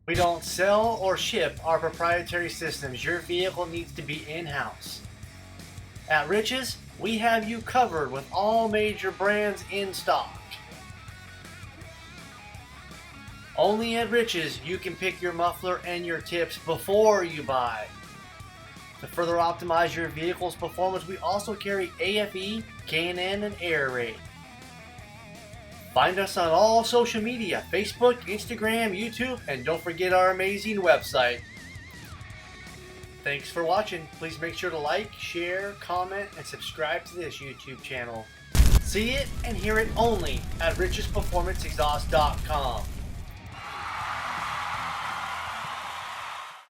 We don't sell or ship our proprietary systems. Your vehicle needs to be in-house. At Rich's, we have you covered with all major brands in stock. Only at Rich's you can pick your muffler and your tips before you buy. To further optimize your vehicle's performance, we also carry AFE, K&N, and Air Raid. Find us on all social media, Facebook, Instagram, YouTube, and don't forget our amazing website. Thanks for watching. Please make sure to like, share, comment, and subscribe to this YouTube channel. See it and hear it only at richesperformanceexhaust.com.